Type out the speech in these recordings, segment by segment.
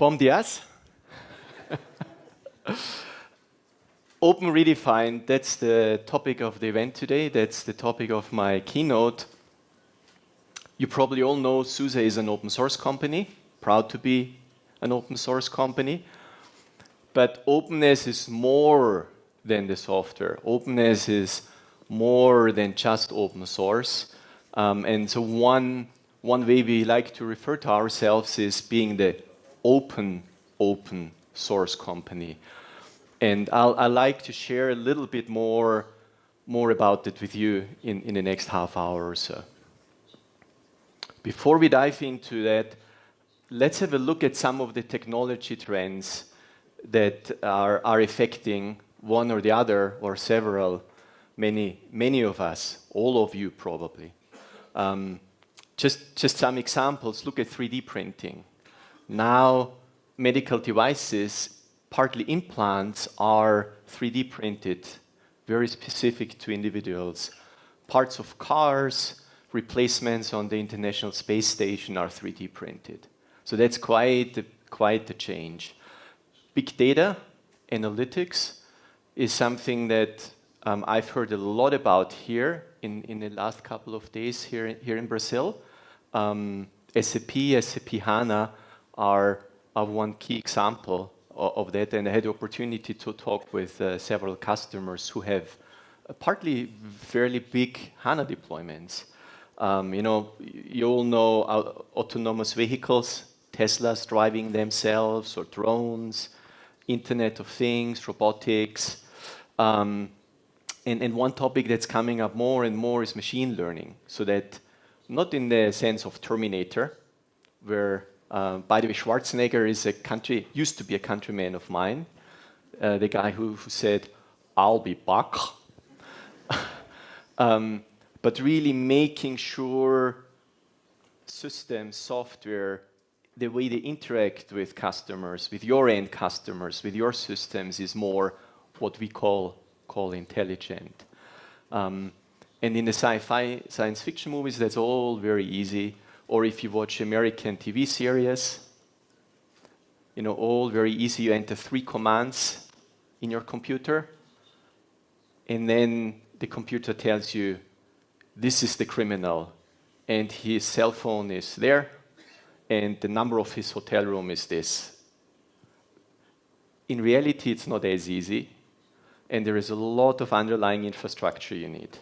Bom dias. Open redefined, that's the topic of the event today. That's the topic of my keynote. You probably all know SUSE is an open source company, proud to be an open source company. But openness is more than the software. Openness is more than just open source. And so one way we like to refer to ourselves is being the open source company. And I like to share a little bit more about it with you in the next half hour or so. Before we dive into that, let's have a look at some of the technology trends that are affecting one or the other or several, many of us, all of you probably. Just some examples. Look at 3D printing. Now, medical devices, partly implants, are 3D printed, very specific to individuals. Parts of cars, replacements on the International Space Station are 3D printed. So that's quite a change. Big data analytics is something that I've heard a lot about here in the last couple of days here in Brazil. SAP HANA are one key example of that, and I had the opportunity to talk with several customers who have partly fairly big HANA deployments. You all know autonomous vehicles, Teslas driving themselves, or drones, Internet of Things, robotics. And one topic that's coming up more and more is machine learning. So that, not in the sense of Terminator, where, by the way, Schwarzenegger used to be a countryman of mine, the guy who said, "I'll be back." But really making sure systems, software, the way they interact with customers, with your end customers, with your systems is more what we call intelligent. And in the sci-fi, science fiction movies, that's all very easy. Or if you watch American TV series, all very easy. You enter 3 commands in your computer, and then the computer tells you, this is the criminal, and his cell phone is there, and the number of his hotel room is this. In reality, it's not as easy, and there is a lot of underlying infrastructure you need.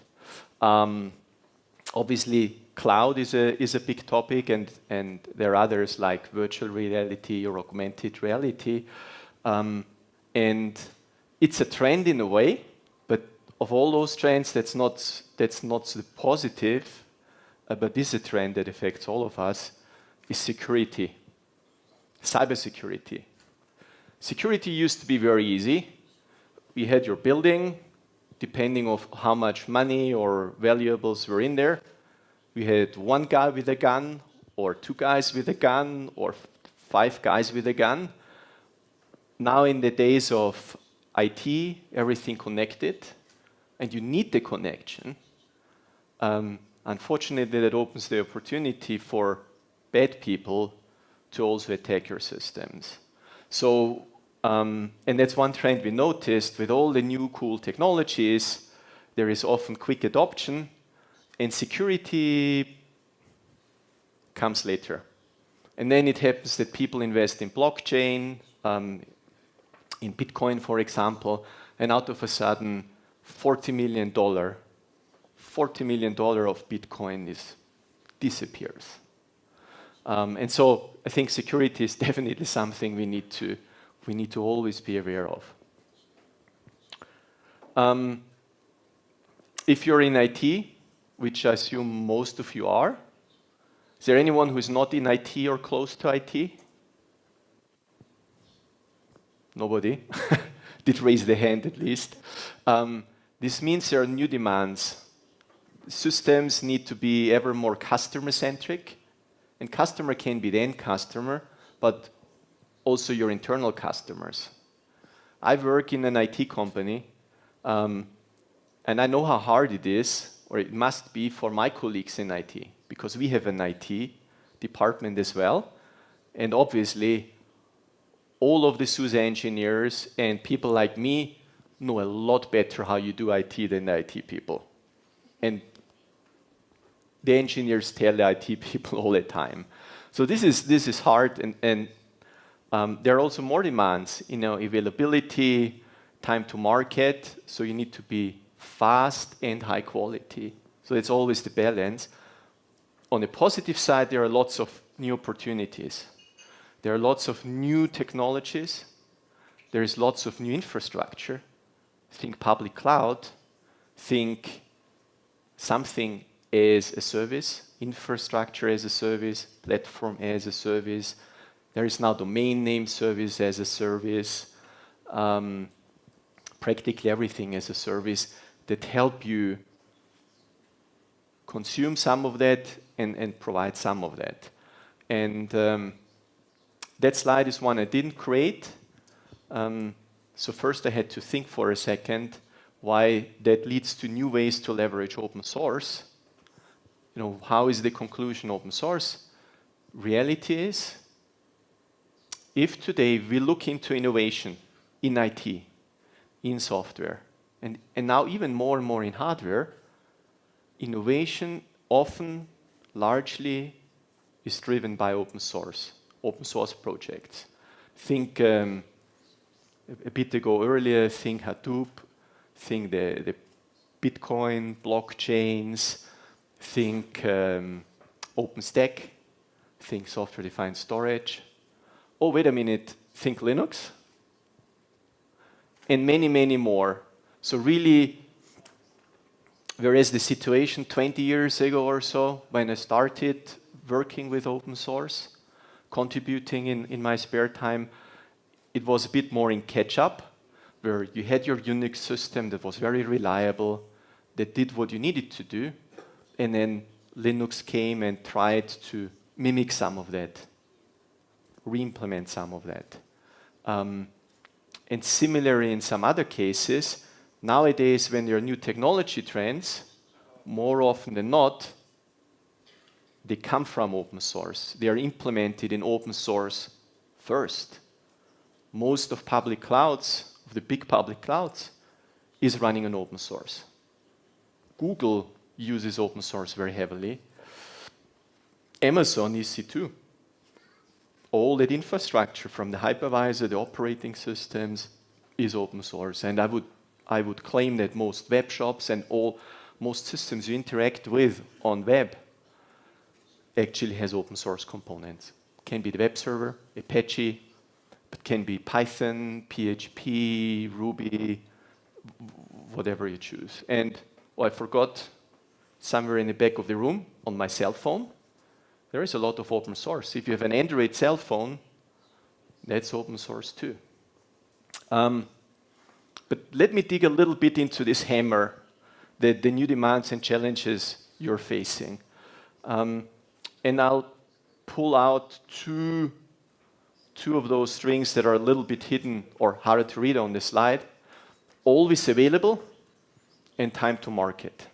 Obviously, cloud is a big topic, and there are others like virtual reality or augmented reality. And it's a trend in a way, but of all those trends, that's not the positive, but this is a trend that affects all of us, is security, cybersecurity. Security used to be very easy. We had your building, depending on how much money or valuables were in there. We had 1 guy with a gun, or 2 guys with a gun, or 5 guys with a gun. Now in the days of IT, everything connected, and you need the connection. Unfortunately, that opens the opportunity for bad people to also attack your systems. So, and that's one trend we noticed with all the new cool technologies. There is often quick adoption, and security comes later. And then it happens that people invest in blockchain, in Bitcoin, for example, and out of a sudden, $40 million of Bitcoin disappears. And so I think security is definitely something we need to always be aware of. If you're in IT, which I assume most of you are, is there anyone who is not in IT or close to IT? Nobody did raise their hand at least. This means there are new demands. Systems need to be ever more customer-centric, and customer can be the end customer, but also your internal customers. I work in an IT company, and I know how hard it is, or it must be for my colleagues in IT, because we have an IT department as well, and obviously all of the SUSE engineers and people like me know a lot better how you do IT than the IT people. And the engineers tell the IT people all the time. So this is hard, and there are also more demands, availability, time to market, so you need to be fast and high quality. So it's always the balance. On the positive side, there are lots of new opportunities. There are lots of new technologies. There is lots of new infrastructure. Think public cloud. Think something as a service, infrastructure as a service, platform as a service. There is now domain name service as a service. Practically everything as a service that help you consume some of that and provide some of that. And that slide is one I didn't create. So first I had to think for a second why that leads to new ways to leverage open source. How is the conclusion open source? Reality is, if today we look into innovation in IT, in software, and now even more and more in hardware, innovation often, largely, is driven by open source projects. Think a bit ago earlier, think Hadoop, think the Bitcoin, blockchains, think OpenStack, think software-defined storage. Oh, wait a minute, think Linux. And many, many more. So really, whereas the situation 20 years ago or so, when I started working with open source, contributing in my spare time, it was a bit more in catch-up, where you had your Unix system that was very reliable, that did what you needed to do, and then Linux came and tried to mimic some of that, re-implement some of that. And similarly, in some other cases, nowadays when there are new technology trends, more often than not, they come from open source. They are implemented in open source first. Most of public clouds, of the big public clouds, is running on open source. Google uses open source very heavily. Amazon EC2. All that infrastructure from the hypervisor, the operating systems, is open source. And I would claim that most web shops and most systems you interact with on web actually has open source components. Can be the web server, Apache, but can be Python, PHP, Ruby, whatever you choose. And I forgot, somewhere in the back of the room, on my cell phone, there is a lot of open source. If you have an Android cell phone, that's open source too. But let me dig a little bit into this hammer, the new demands and challenges you're facing. And I'll pull out two of those strings that are a little bit hidden or harder to read on the slide. Always available and time to market.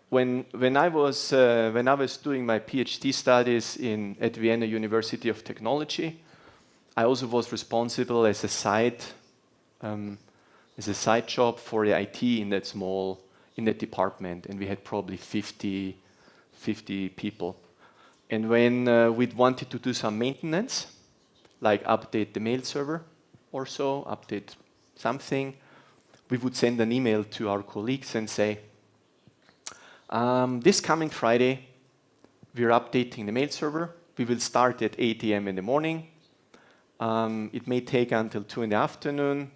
When I was doing my PhD studies at Vienna University of Technology, I also was responsible as a side job for the IT in that department, and we had probably 50 people. And when we'd wanted to do some maintenance, like update the mail server or so, update something, we would send an email to our colleagues and say, this coming Friday, we're updating the mail server. We will start at 8 a.m. in the morning. It may take until 2 in the afternoon,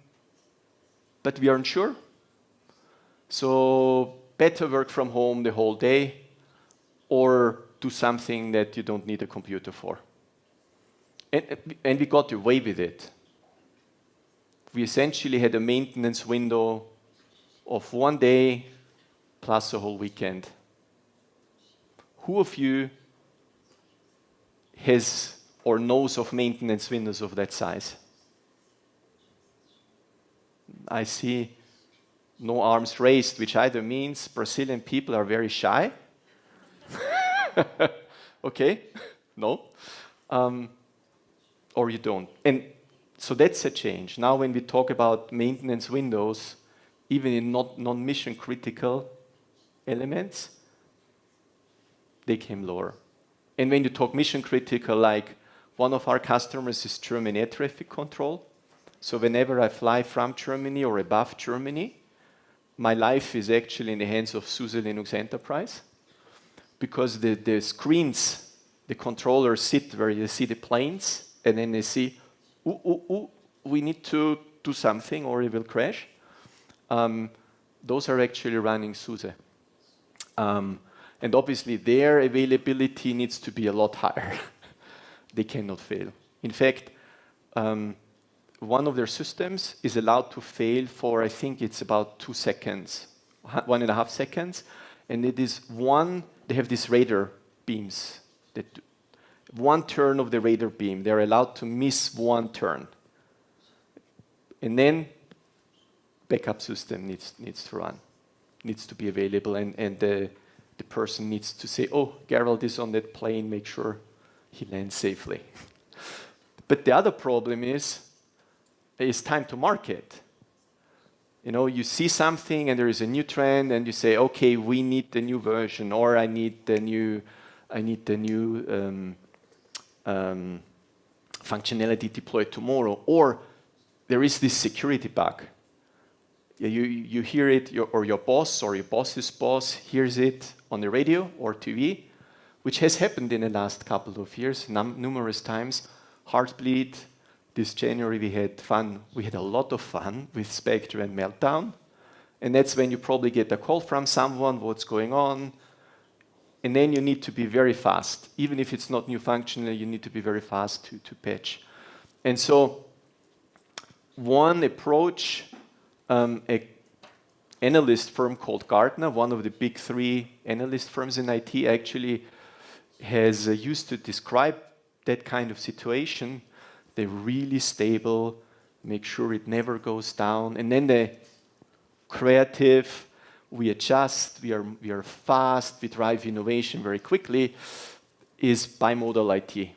but we aren't sure. So better work from home the whole day or do something that you don't need a computer for. And we got away with it. We essentially had a maintenance window of 1 day plus a whole weekend. Who of you has or knows of maintenance windows of that size? I see no arms raised, which either means Brazilian people are very shy. Okay, no. or you don't. And so that's a change. Now when we talk about maintenance windows, even in non-mission critical elements, they came lower. And when you talk mission critical, like one of our customers is German air traffic control. So whenever I fly from Germany or above Germany, my life is actually in the hands of SUSE Linux Enterprise, because the screens, the controllers sit where you see the planes, and then they see, we need to do something or it will crash. Those are actually running SUSE. And obviously their availability needs to be a lot higher. They cannot fail. In fact, one of their systems is allowed to fail for, I think it's about 2 seconds, 1.5 seconds. And it is they have these radar beams. One turn of the radar beam, they're allowed to miss one turn. And then backup system needs to run, needs to be available, and the person needs to say, oh, Gerald is on that plane, make sure he lands safely. But the other problem is time to market. You know, you see something and there is a new trend and you say, okay, we need the new version, or I need the new functionality deployed tomorrow, or there is this security bug. You hear it, or your boss or your boss's boss hears it on the radio or TV, which has happened in the last couple of years, numerous times. Heartbleed. This January we had fun. We had a lot of fun with Spectre and Meltdown. And that's when you probably get a call from someone, what's going on. And then you need to be very fast. Even if it's not new functional, you need to be very fast to patch. And so one approach, an analyst firm called Gartner, one of the big 3 analyst firms in IT, actually has used to describe that kind of situation. They're really stable, make sure it never goes down. And then the creative, we adjust, we are fast, we drive innovation very quickly, is bimodal IT.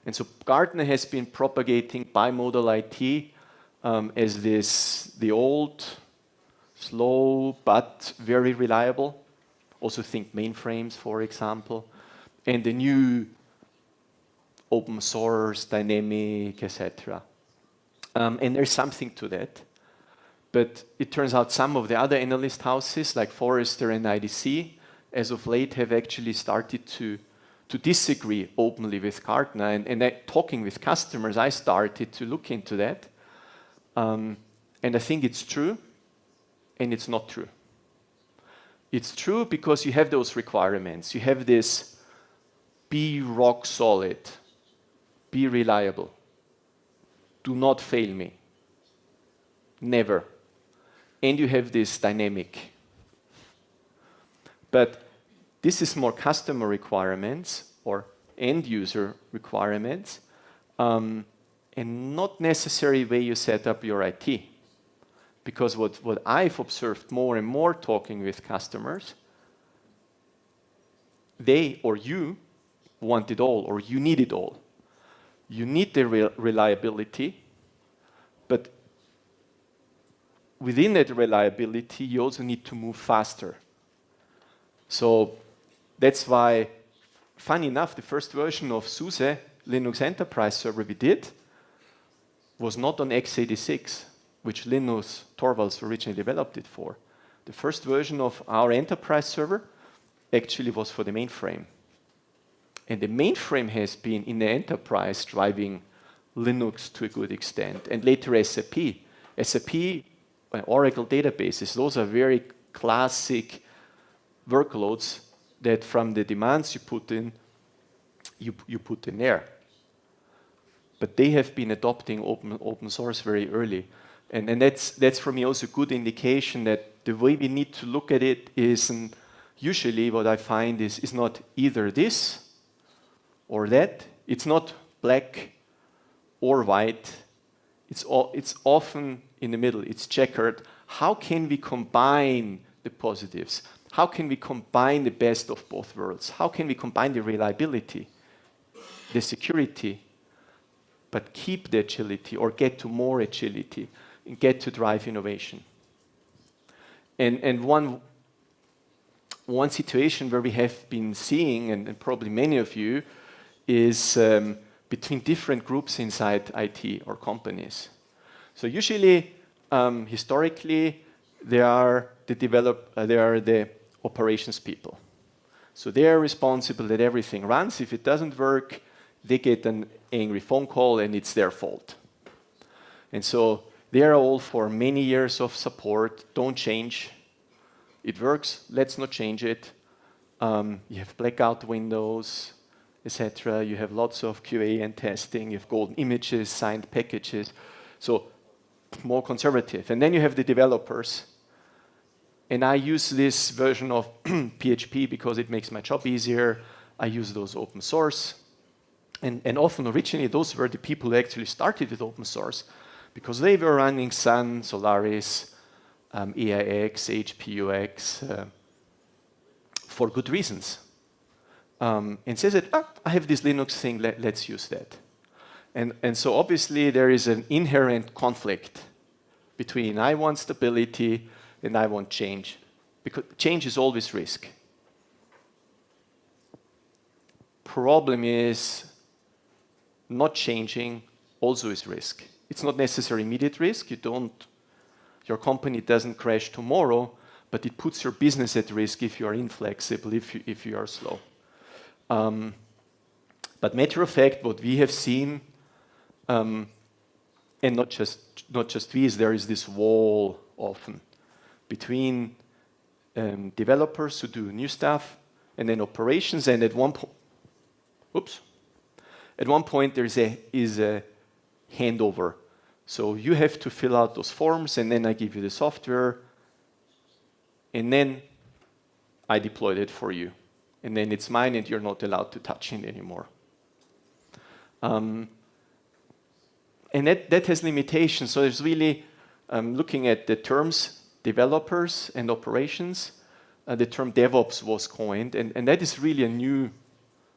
And so Gartner has been propagating bimodal IT as the old, slow, but very reliable. Also think mainframes, for example. And the new open source, dynamic, etc. And there's something to that. But it turns out some of the other analyst houses, like Forrester and IDC, as of late have actually started to disagree openly with Gartner. And talking with customers, I started to look into that. And I think it's true, and it's not true. It's true because you have those requirements. You have this be rock solid, be reliable, do not fail me, never. And you have this dynamic. But this is more customer requirements or end user requirements, and not necessarily the way you set up your IT. Because what I've observed more and more talking with customers, they or you want it all, or you need it all. You need the reliability, but within that reliability, you also need to move faster. So that's why, funny enough, the first version of SUSE Linux Enterprise Server we did was not on x86, which Linus Torvalds originally developed it for. The first version of our enterprise server actually was for the mainframe. And the mainframe has been in the enterprise driving Linux to a good extent. And later SAP. SAP, Oracle databases, those are very classic workloads that from the demands you put in, you put in there. But they have been adopting open source very early. And that's for me also a good indication that the way we need to look at it is, usually what I find is not either this or that. It's not black or white. It's often in the middle. It's checkered. How can we combine the positives? How can we combine the best of both worlds? How can we combine the reliability, the security, but keep the agility or get to more agility and get to drive innovation. And one situation where we have been seeing, and probably many of you, is between different groups inside IT or companies. So usually, historically, they are the operations people. So they are responsible that everything runs. If it doesn't work, they get an angry phone call and it's their fault. And so they are all for many years of support. Don't change. It works. Let's not change it. You have blackout windows, etc. You have lots of QA and testing. You have golden images, signed packages. So more conservative. And then you have the developers. And I use this version of PHP because it makes my job easier. I use those open source. And often, originally, those were the people who actually started with open source because they were running Sun, Solaris, AIX, HPUX for good reasons. And says that, I have this Linux thing, let's use that. And so obviously there is an inherent conflict between I want stability and I want change, because change is always risk. Problem is not changing also is risk. It's not necessarily immediate risk. Your company doesn't crash tomorrow, but it puts your business at risk if you are inflexible, if you are slow. But matter of fact, what we have seen, and not just we, is there is this wall often between developers who do new stuff and then operations, and at one point there is a handover. So you have to fill out those forms, and then I give you the software, and then I deployed it for you. And then it's mine, and you're not allowed to touch it anymore. And that has limitations. So there's really, looking at the terms developers and operations, the term DevOps was coined, and that is really a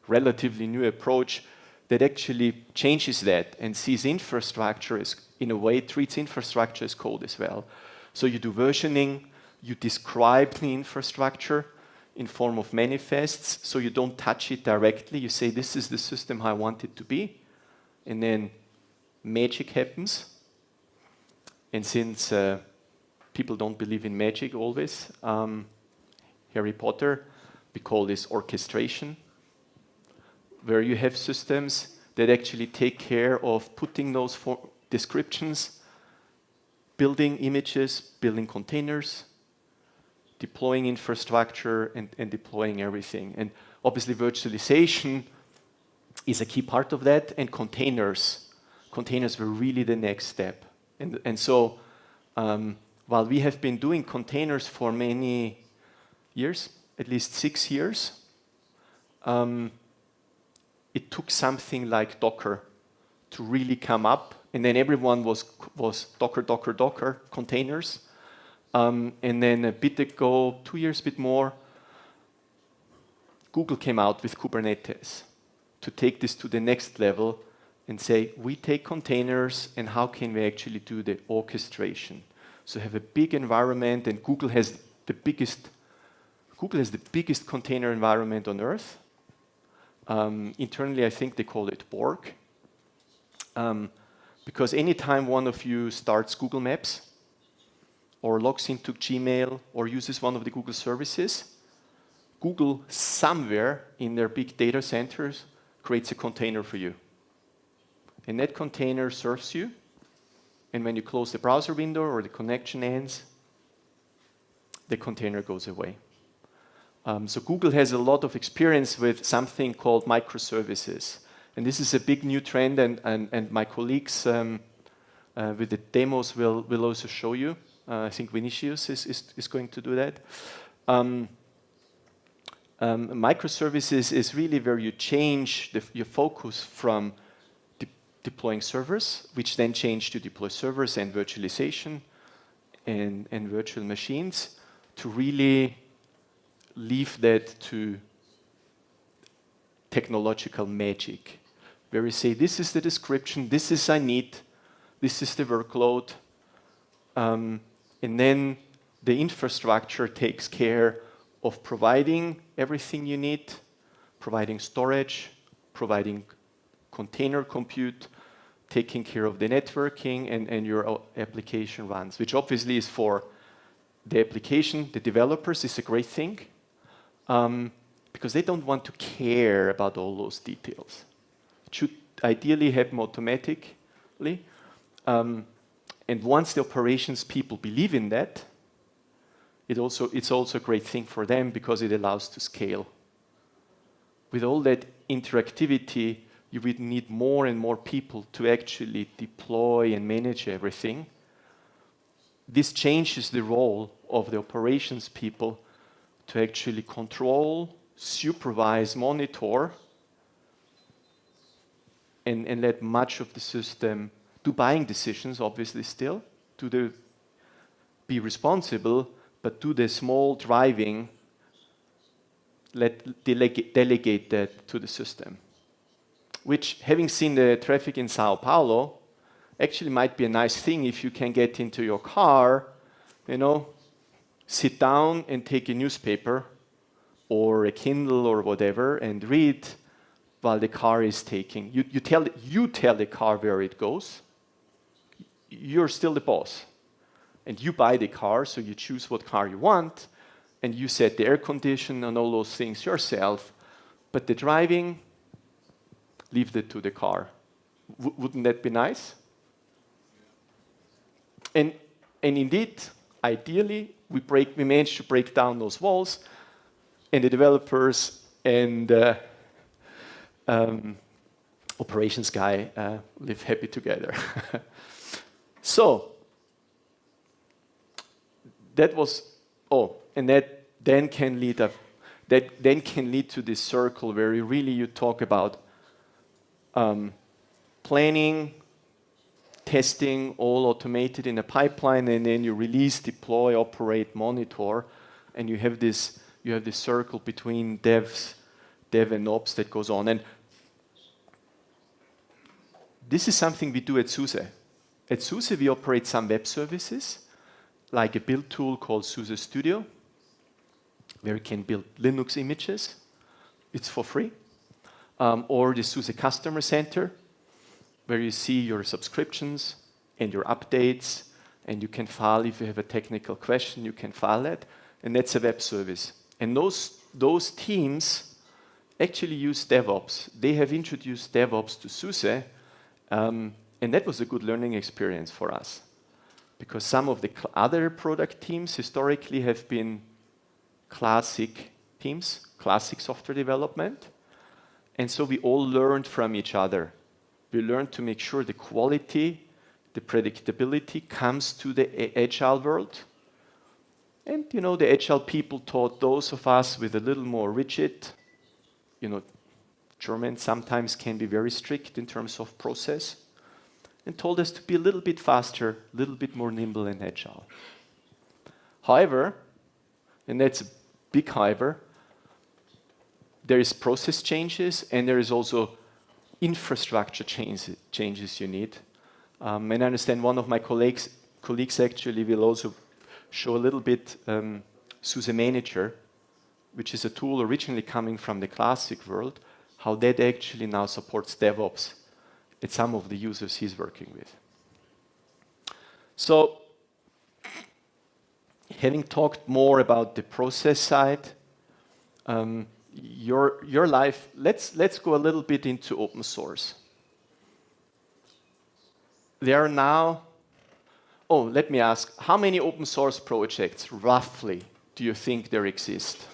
relatively new approach that actually changes that and sees infrastructure as, in a way, treats infrastructure as code as well. So you do versioning, you describe the infrastructure in form of manifests, so you don't touch it directly. You say, this is the system I want it to be, and then magic happens. And since people don't believe in magic always, Harry Potter, we call this orchestration, where you have systems that actually take care of putting those descriptions, building images, building containers, deploying infrastructure, and deploying everything. And obviously virtualization is a key part of that, and containers were really the next step. And so while we have been doing containers for many years, at least 6 years, it took something like Docker to really come up, and then everyone was Docker, containers. And then a bit ago, 2 years, a bit more, Google came out with Kubernetes to take this to the next level and say, we take containers, and how can we actually do the orchestration? So have a big environment, and Google has the biggest container environment on earth. Internally, I think they call it Borg. Because anytime one of you starts Google Maps, or logs into Gmail, or uses one of the Google services, Google somewhere in their big data centers creates a container for you. And that container serves you, and when you close the browser window or the connection ends, the container goes away. So Google has a lot of experience with something called microservices. And this is a big new trend, and my colleagues with the demos will also show you. I think Vinicius is going to do that. Microservices is really where you change your focus from deploying servers, which then change to deploy servers and virtualization and virtual machines, to really leave that to technological magic. where you say, this is the description, this is I need, this is the workload, and then the infrastructure takes care of providing everything you need, providing storage, providing container compute, taking care of the networking, and your application runs, which obviously is for the application, the developers, is a great thing, because they don't want to care about all those details. It should ideally happen automatically. And once the operations people believe in that, it's also a great thing for them because it allows to scale. With all that interactivity, you would need more and more people to actually deploy and manage everything. This changes the role of the operations people to actually control, supervise, monitor, and let much of the system do buying decisions, obviously still, be responsible, but do the small driving, delegate that to the system. Which, having seen the traffic in São Paulo, actually might be a nice thing if you can get into your car, sit down and take a newspaper or a Kindle or whatever and read while the car is taking. You tell the car where it goes. You're still the boss. And you buy the car, so you choose what car you want, and you set the air condition and all those things yourself. But the driving, leave that to the car. Wouldn't that be nice? And indeed, ideally, we managed to break down those walls, and the developers and operations guy live happy together. So that was and that then can lead to this circle where you talk about planning, testing, all automated in a pipeline, and then you release, deploy, operate, monitor, and you have this circle between dev and ops that goes on. And this is something we do at SUSE. At SUSE, we operate some web services, like a build tool called SUSE Studio, where you can build Linux images. It's for free. Or the SUSE Customer Center, where you see your subscriptions and your updates, and you can file, if you have a technical question, you can file that, and that's a web service. And those teams actually use DevOps. They have introduced DevOps to SUSE, and that was a good learning experience for us, because some of the other product teams historically have been classic teams, classic software development, and so we all learned from each other. We learned to make sure the quality, the predictability comes to the agile world. And the agile people taught those of us with a little more rigid, Germans sometimes can be very strict in terms of process, and told us to be a little bit faster, a little bit more nimble and agile. However, and that's a big however, there is process changes, and there is also infrastructure changes you need. And I understand one of my colleagues actually will also show a little bit SUSE Manager, which is a tool originally coming from the classic world, how that actually now supports DevOps at some of the users he's working with. So, having talked more about the process side, your life, let's go a little bit into open source. There are now, let me ask, how many open source projects, roughly, do you think there exist?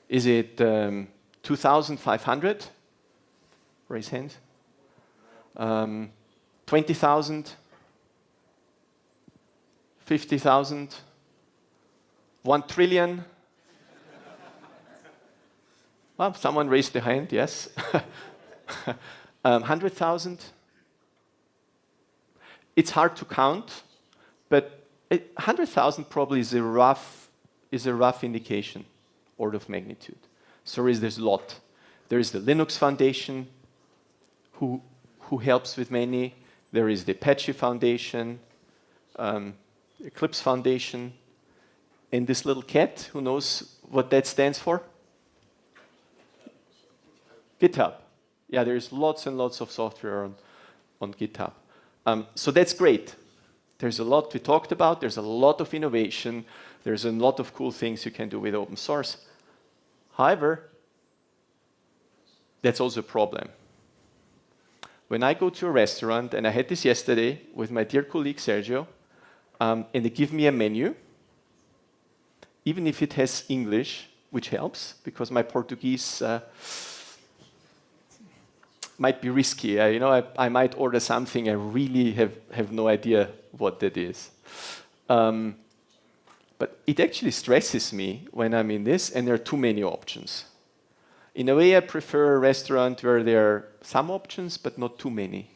Is it 2,500? Raise hands. 20,000? 50,000? 1 trillion? Well, someone raised their hand, yes. 100,000? It's hard to count, but 100,000 probably is a rough indication, order of magnitude. So there's a lot. There is the Linux Foundation, who helps with many. There is the Apache Foundation, Eclipse Foundation, and this little cat, who knows what that stands for? GitHub. Yeah, there's lots and lots of software on GitHub. So that's great. There's a lot we talked about. There's a lot of innovation. There's a lot of cool things you can do with open source. However, that's also a problem. When I go to a restaurant, and I had this yesterday with my dear colleague Sergio, and they give me a menu, even if it has English, which helps, because my Portuguese might be risky. I might order something I really have no idea what that is. But it actually stresses me when I'm in this, and there are too many options. In a way, I prefer a restaurant where there are some options, but not too many.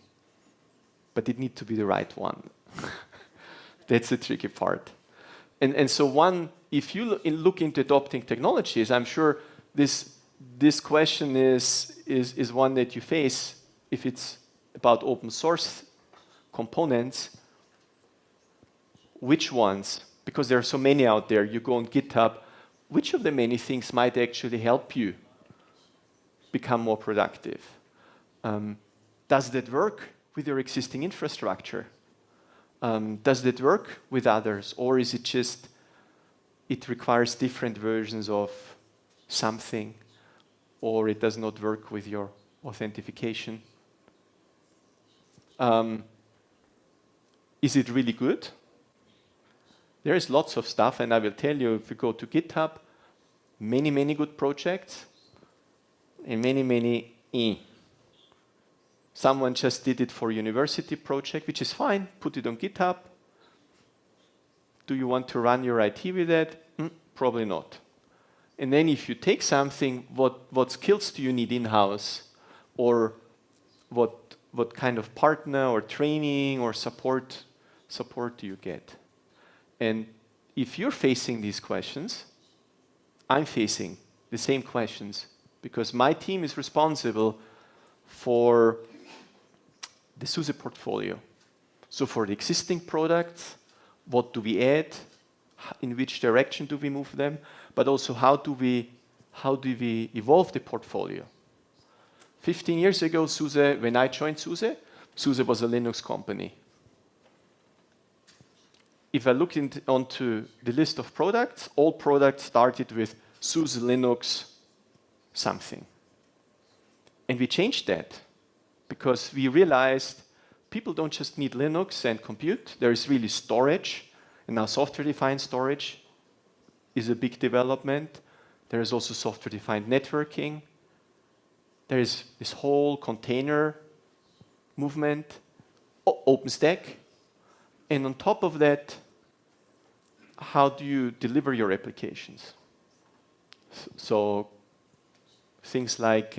But it needs to be the right one. That's the tricky part. And so if you look into adopting technologies, I'm sure this question is one that you face if it's about open source components. Which ones? Because there are so many out there. You go on GitHub. Which of the many things might actually help you become more productive? Does that work with your existing infrastructure? Does that work with others? Or is it just, it requires different versions of something, or it does not work with your authentication? Is it really good? There is lots of stuff, and I will tell you, if you go to GitHub, many, many good projects, and many, many Someone just did it for a university project, which is fine. Put it on GitHub. Do you want to run your IT with that? Probably not. And then if you take something, what skills do you need in-house? Or what kind of partner or training or support do you get? And if you're facing these questions, I'm facing the same questions, because my team is responsible for the SUSE portfolio. So for the existing products, what do we add? In which direction do we move them? But also, how do we evolve the portfolio? 15 years ago, SUSE, when I joined SUSE, SUSE was a Linux company. If I look onto the list of products, all products started with SUSE Linux something. And we changed that because we realized people don't just need Linux and compute. There is really storage. And now software-defined storage is a big development. There is also software-defined networking. There is this whole container movement, OpenStack. And on top of that, how do you deliver your applications? So things like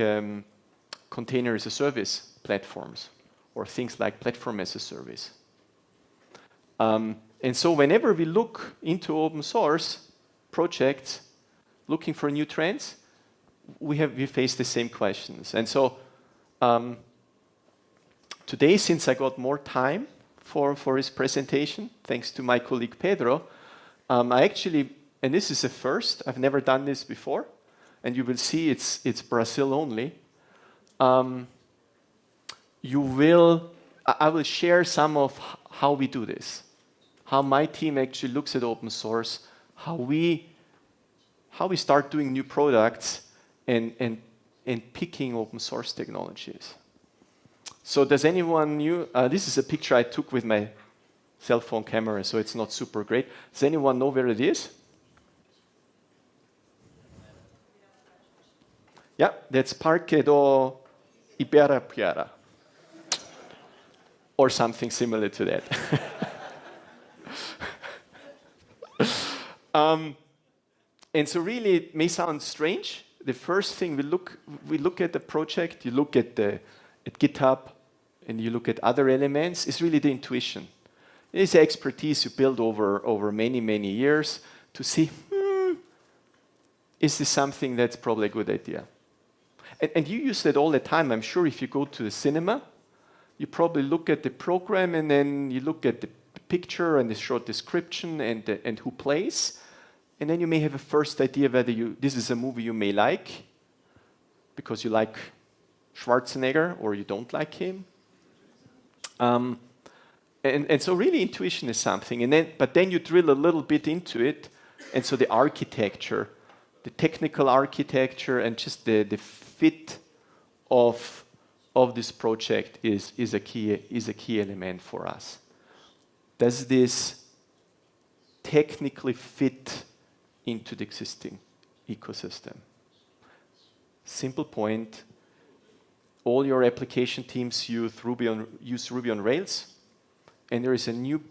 container as a service platforms, or things like platform as a service. And so whenever we look into open source projects, looking for new trends, we face the same questions. And so today, since I got more time for his presentation, thanks to my colleague Pedro, I actually, and this is a first, I've never done this before, and you will see it's Brazil only. I will share some of how we do this, how my team actually looks at open source, how we start doing new products and picking open source technologies. So does anyone this is a picture I took with my cell phone camera, so it's not super great. Does anyone know where it is? Yeah, that's Parque do Ibirapuera, or something similar to that. And so really, it may sound strange. The first thing we look at the project, you look at GitHub, and you look at other elements, is really the intuition. It's expertise you build over many, many years to see, is this something that's probably a good idea? And you use that all the time. I'm sure if you go to the cinema, you probably look at the program and then you look at the picture and the short description and who plays. And then you may have a first idea whether this is a movie you may like because you like Schwarzenegger or you don't like him. And so really intuition is something. But then you drill a little bit into it. And so the architecture, the technical architecture and just the fit of this project is a key element for us. Does this technically fit into the existing ecosystem? Simple point. All your application teams use Ruby on Rails, and there is a new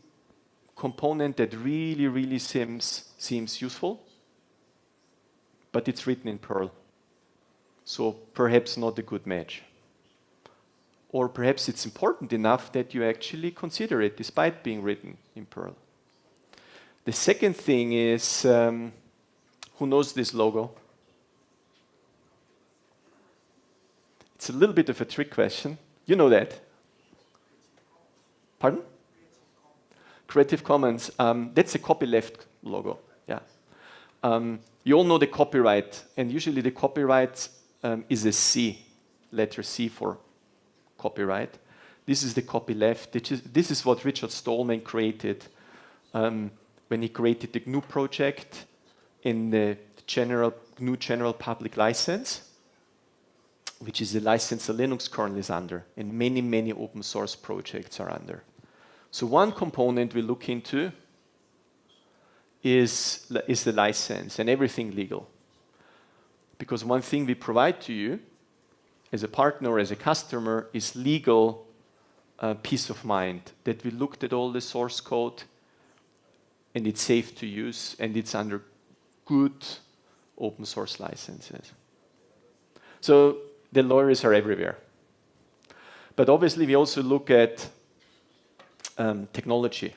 component that really seems useful, but it's written in Perl. So perhaps not a good match. Or perhaps it's important enough that you actually consider it despite being written in Perl. The second thing is, who knows this logo? It's a little bit of a trick question. You know that. Pardon? Creative Commons. That's a Copyleft logo. Yeah. You all know the copyright, and usually the copyright is a C, letter C for copyright. This is the Copyleft. This is what Richard Stallman created when he created the GNU project in the GNU General Public License, which is the license the Linux kernel is under, and many open source projects are under. So one component we look into is the license and everything legal. Because one thing we provide to you as a partner or as a customer is legal peace of mind, that we looked at all the source code and it's safe to use and it's under good open source licenses. So the lawyers are everywhere. But obviously we also look at technology.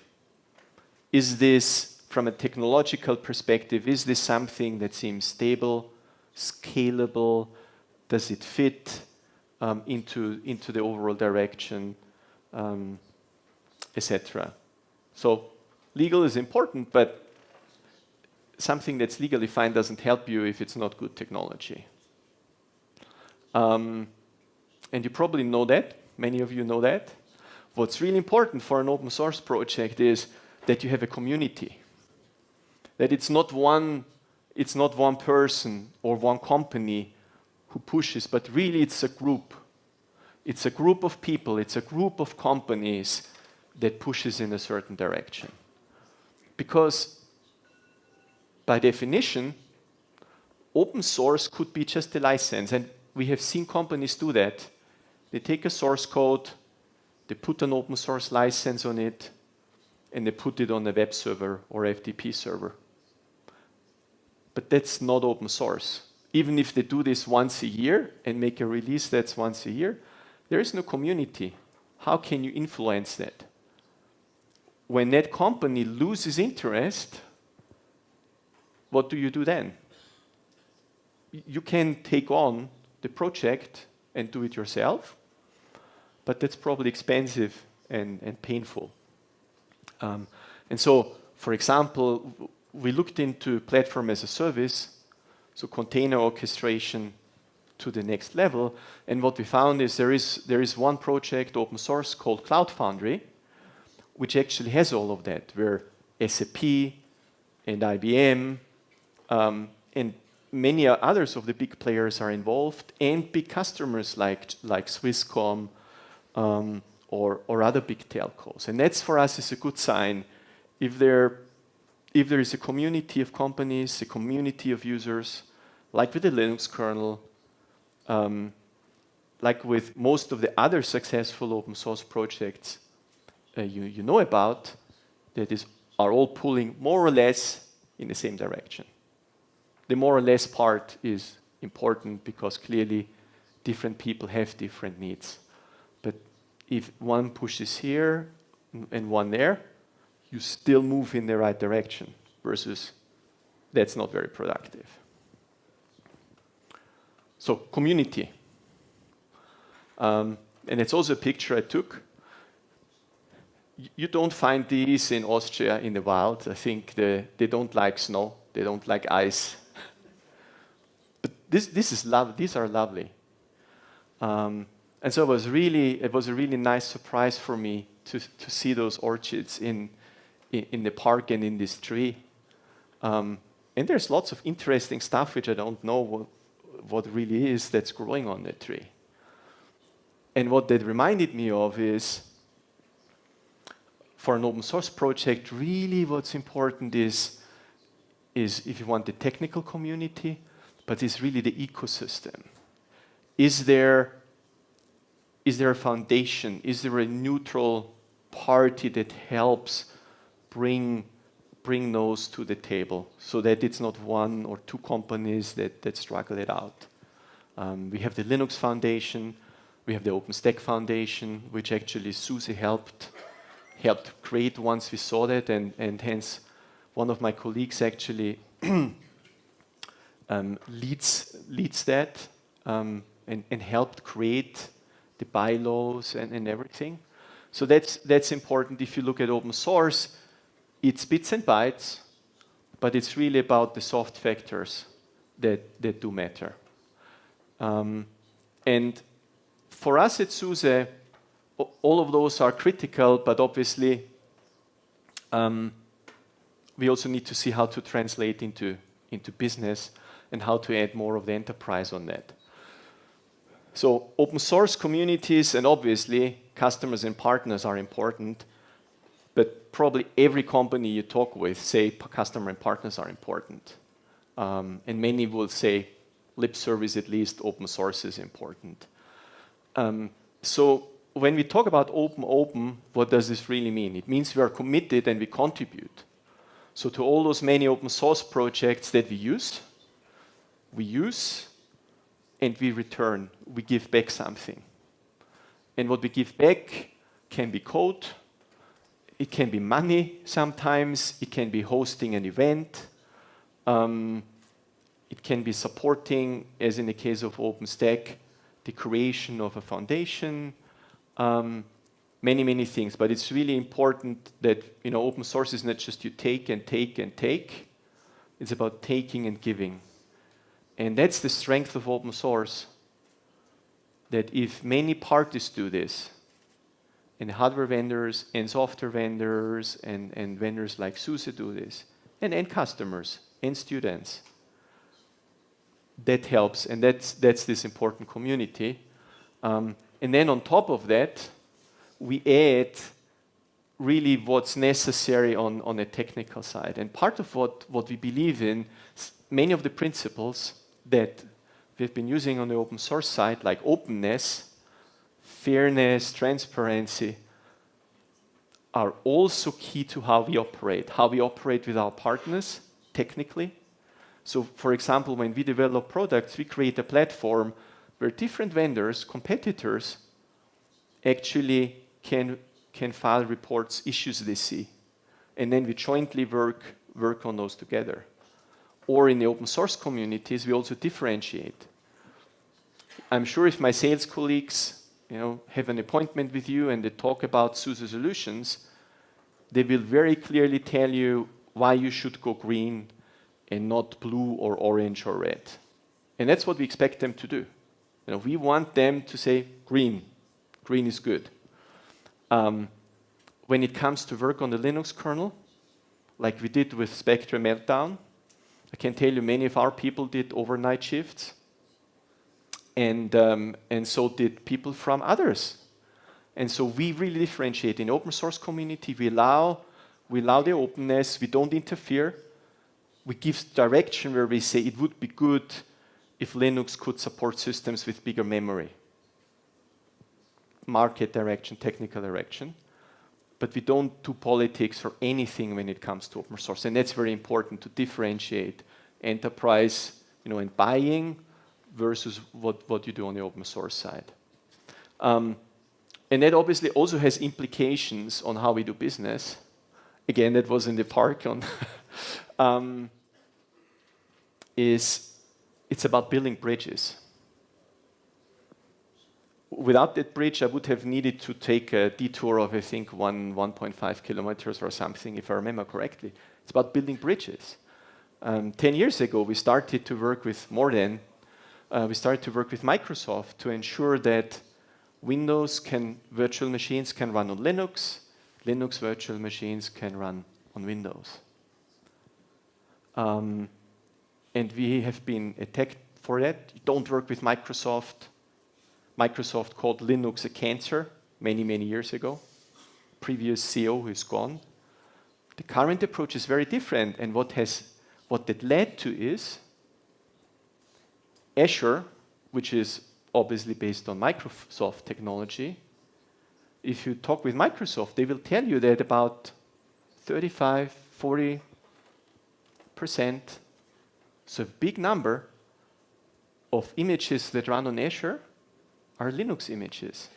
Is this, from a technological perspective, is this something that seems stable, scalable? Does it fit into the overall direction, etc.? So legal is important, but something that's legally fine doesn't help you if it's not good technology. And you probably know that. Many of you know that. What's really important for an open source project is that you have a community. That it's not one person or one company who pushes, but really it's a group. It's a group of people, it's a group of companies that pushes in a certain direction. Because by definition, open source could be just a license, and we have seen companies do that. They take a source code, they put an open source license on it, and they put it on a web server or FTP server. But that's not open source. Even if they do this once a year and make a release that's once a year, there is no community. How can you influence that? When that company loses interest, what do you do then? You can take on the project and do it yourself, but that's probably expensive and painful. And so, for example, we looked into platform as a service, so container orchestration to the next level, and what we found is there is one project, open source, called Cloud Foundry, which actually has all of that, where SAP and IBM and many others of the big players are involved, and big customers like Swisscom or other big telcos. And that's for us is a good sign. If there is a community of companies, a community of users, like with the Linux kernel, like with most of the other successful open source projects you know about, that are all pulling more or less in the same direction. The more or less part is important because clearly different people have different needs. But if one pushes here and one there, you still move in the right direction, versus that's not very productive. So community, And it's also a picture I took. You don't find these in Austria in the wild. I think they don't like snow. They don't like ice. But this is love. These are lovely. And so it was a really nice surprise for me to see those orchids in the park and in this tree. And there's lots of interesting stuff which I don't know what really is that's growing on the tree. And what that reminded me of is, for an open source project, really what's important is if you want the technical community, but it's really the ecosystem. Is there a foundation? Is there a neutral party that helps bring those to the table so that it's not one or two companies that struggle it out? We have the Linux Foundation, we have the OpenStack Foundation, which actually SUSE helped create once we saw that, and hence one of my colleagues actually leads that and helped create the bylaws and everything. So that's important. If you look at open source, it's bits and bytes, but it's really about the soft factors that do matter. And for us at SUSE, all of those are critical, but obviously we also need to see how to translate into business and how to add more of the enterprise on that. So open source communities and obviously customers and partners are important, but probably every company you talk with say customer and partners are important. And many will say lip service, at least open source is important. So when we talk about open, what does this really mean? It means we are committed and we contribute. So to all those many open source projects that we use and we return, we give back something. And what we give back can be code, it can be money sometimes, it can be hosting an event, it can be supporting, as in the case of OpenStack, the creation of a foundation, many things. But it's really important that open source is not just you take and take and take, it's about taking and giving. And that's the strength of open source, that if many parties do this, and hardware vendors and software vendors and vendors like SUSE do this, and end customers and students, that helps, and that's this important community. And then on top of that, we add really what's necessary on a technical side. And part of what we believe in, many of the principles that we've been using on the open source side, like openness, fairness, transparency, are also key to how we operate with our partners technically. So for example, when we develop products, we create a platform where different vendors, competitors, actually can file reports, issues they see. And then we jointly work on those together. Or in the open source communities, we also differentiate. I'm sure if my sales colleagues have an appointment with you and they talk about SUSE solutions, they will very clearly tell you why you should go green and not blue or orange or red. And that's what we expect them to do. We want them to say green. Green is good. When it comes to work on the Linux kernel, like we did with Spectre Meltdown, I can tell you many of our people did overnight shifts, and so did people from others. And so we really differentiate. In open source community, we allow the openness, we don't interfere, we give direction where we say it would be good if Linux could support systems with bigger memory. Market direction, technical direction. But we don't do politics or anything when it comes to open source. And that's very important to differentiate enterprise and buying versus what you do on the open source side. And that obviously also has implications on how we do business. Again, that was in the park on it's about building bridges. without that bridge, I would have needed to take a detour of, I think, 1.5 kilometers or something, if I remember correctly. It's about building bridges. 10 years ago, we started to work with Microsoft to ensure that Windows virtual machines can run on Linux, Linux virtual machines can run on Windows. And we have been attacked for that. Don't work with Microsoft. Microsoft called Linux a cancer many, many years ago. Previous CEO who is gone. The current approach is very different, and what that led to is Azure, which is obviously based on Microsoft technology. If you talk with Microsoft, they will tell you that about 35–40%, so a big number of images that run on Azure are Linux images.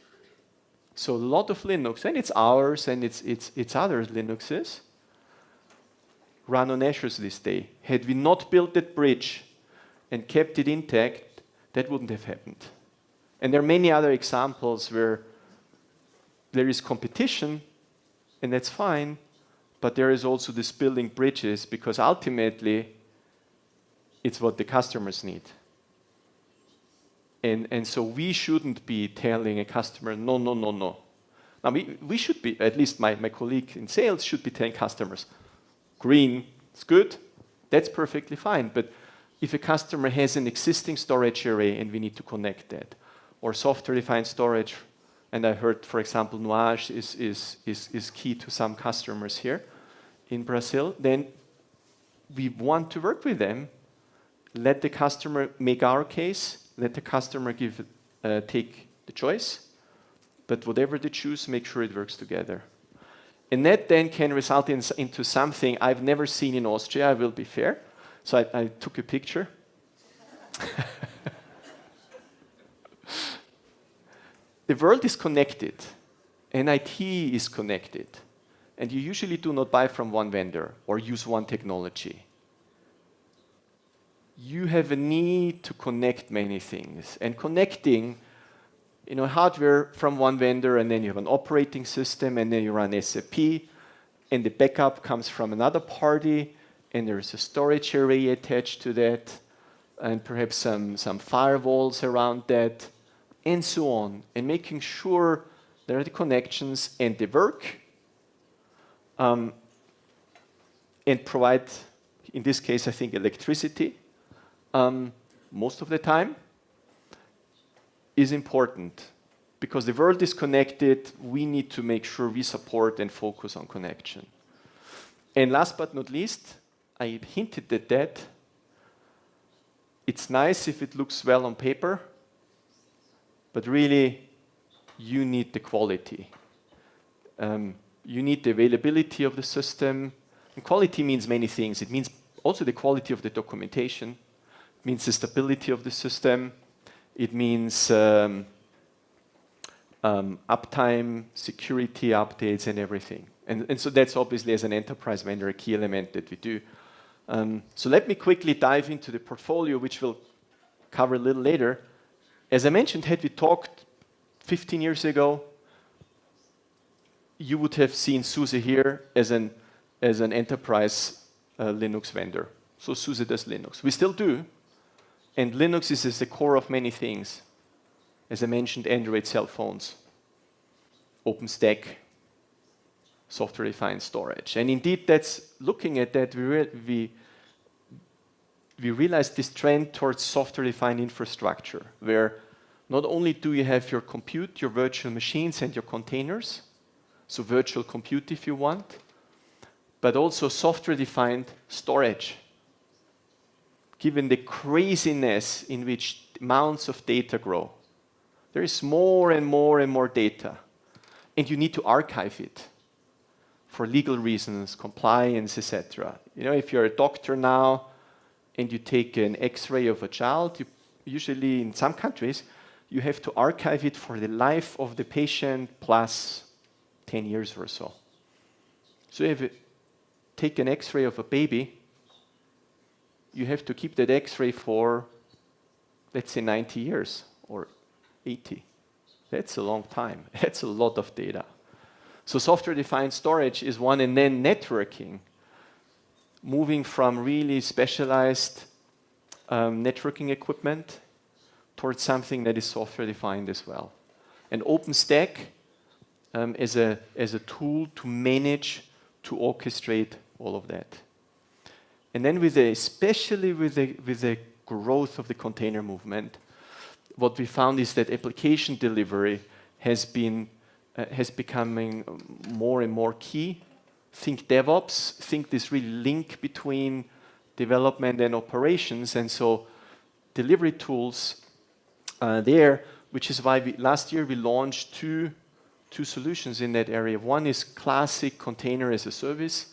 So a lot of Linux, and it's ours and it's other Linuxes, run on Azure this day. Had we not built that bridge and kept it intact, that wouldn't have happened. And there are many other examples where there is competition, and that's fine, but there is also this building bridges, because ultimately it's what the customers need. And so we shouldn't be telling a customer, no, no, no, no. Now we should be, at least my colleague in sales should be telling customers, green, it's good, that's perfectly fine. But if a customer has an existing storage array and we need to connect that, or software-defined storage, and I heard, for example, Nuage is key to some customers here in Brazil, then we want to work with them, let the customer make our case, let the customer take the choice, but whatever they choose, make sure it works together. And that then can result into something I've never seen in Austria, I will be fair. So I took a picture. The world is connected, and IT is connected. And you usually do not buy from one vendor or use one technology. You have a need to connect many things. And connecting, hardware from one vendor, and then you have an operating system, and then you run SAP, and the backup comes from another party, and there's a storage array attached to that, and perhaps some firewalls around that, and so on. And making sure there are the connections and they work, and provide, in this case, I think, electricity, most of the time, is important. Because the world is connected, we need to make sure we support and focus on connection. And last but not least, I hinted at that. It's nice if it looks well on paper, but really, you need the quality. You need the availability of the system. And quality means many things. It means also the quality of the documentation. It means the stability of the system. It means uptime, security updates, and everything. And so that's obviously, as an enterprise vendor, a key element that we do. So let me quickly dive into the portfolio, which we'll cover a little later. As I mentioned, had we talked 15 years ago, you would have seen SUSE here as an enterprise Linux vendor. So SUSE does Linux. We still do. And Linux is at the core of many things. As I mentioned, Android cell phones, OpenStack, software-defined storage. And indeed, looking at that, we realized this trend towards software-defined infrastructure, where not only do you have your compute, your virtual machines, and your containers, so virtual compute if you want, but also software-defined storage. Given the craziness in which amounts of data grow, there is more and more and more data, and you need to archive it for legal reasons, compliance, etc. If you're a doctor now and you take an X-ray of a child, usually in some countries, you have to archive it for the life of the patient plus 10 years or so. So if you take an X-ray of a baby, you have to keep that X-ray for, let's say, 90 years or 80. That's a long time. That's a lot of data. So software-defined storage is one, and then networking, moving from really specialized networking equipment towards something that is software-defined as well. And OpenStack as a tool to manage, to orchestrate all of that. And then especially with the growth of the container movement, what we found is that application delivery has becoming more and more key. Think DevOps, think this real link between development and operations, and so delivery tools there, which is why last year we launched two solutions in that area. One is classic container as a service,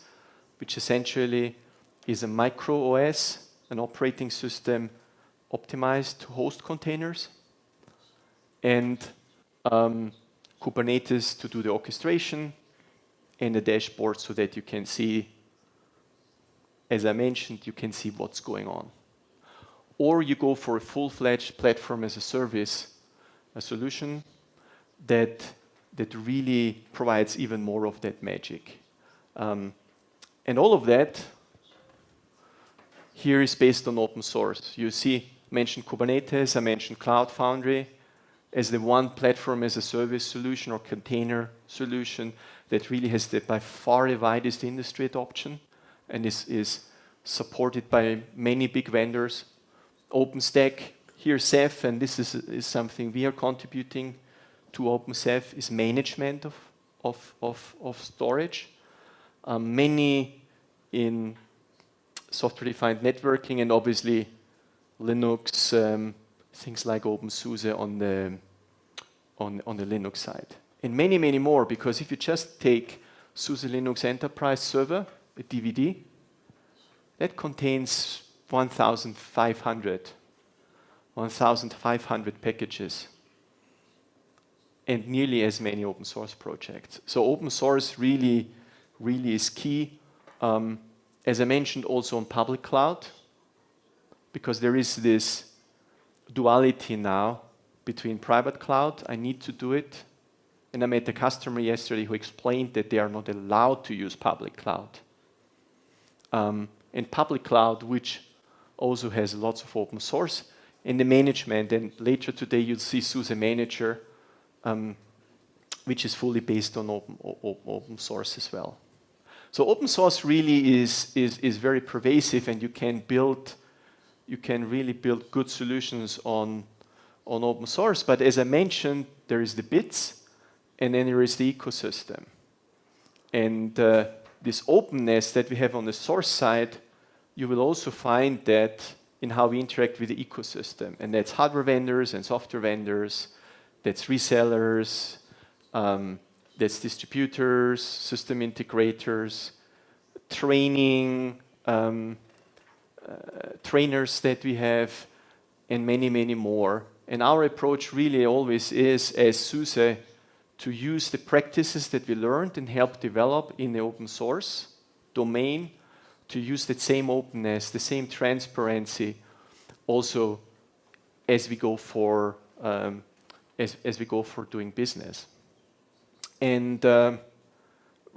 which essentially is a micro OS, an operating system optimized to host containers, and Kubernetes to do the orchestration, and a dashboard so that you can see, as I mentioned, you can see what's going on. Or you go for a full-fledged platform as a service, a solution that really provides even more of that magic. And all of that here is based on open source. You see, I mentioned Kubernetes, I mentioned Cloud Foundry as the one platform as a service solution or container solution that really has by far the widest industry adoption and is supported by many big vendors. OpenStack, here Ceph, and this is something we are contributing to OpenStack, is management of storage. Many in software-defined networking, and obviously Linux, things like OpenSUSE on the Linux side. And many, many more, because if you just take SUSE Linux Enterprise Server, a DVD, that contains 1,500 packages and nearly as many open source projects. So open source really is key. As I mentioned, also on public cloud, because there is this duality now between private cloud, I need to do it, and I met a customer yesterday who explained that they are not allowed to use public cloud. And public cloud, which also has lots of open source, and the management, and later today you'll see SUSE Manager, which is fully based on open source as well. So open source really is very pervasive, and you can really build good solutions on open source. But as I mentioned, there is the bits, and then there is the ecosystem. And this openness that we have on the source side, you will also find that in how we interact with the ecosystem. And that's hardware vendors and software vendors, that's resellers, that's distributors, system integrators, training, trainers that we have, and many, many more. And our approach really always is, as SUSE, to use the practices that we learned and help develop in the open source domain, to use that same openness, the same transparency, also as we go for doing business. And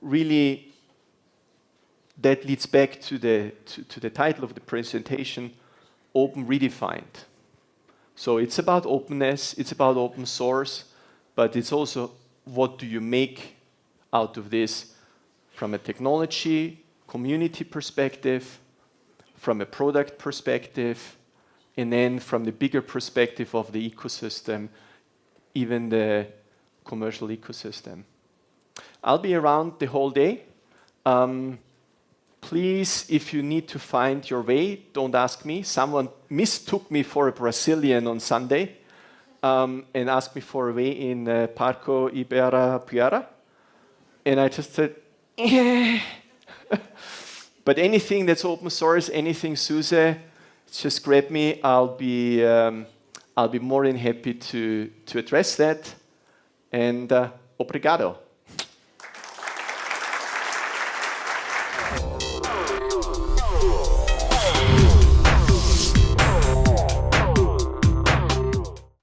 really, that leads back to the title of the presentation, Open Redefined. So it's about openness, it's about open source, but it's also what do you make out of this from a technology, community perspective, from a product perspective, and then from the bigger perspective of the ecosystem, even the commercial ecosystem. I'll be around the whole day. Please, if you need to find your way, don't ask me. Someone mistook me for a Brazilian on Sunday and asked me for a way in Parco Ibirapuera. And I just said, eh. But anything that's open source, anything SUSE, just grab me. I'll be more than happy to address that. And obrigado.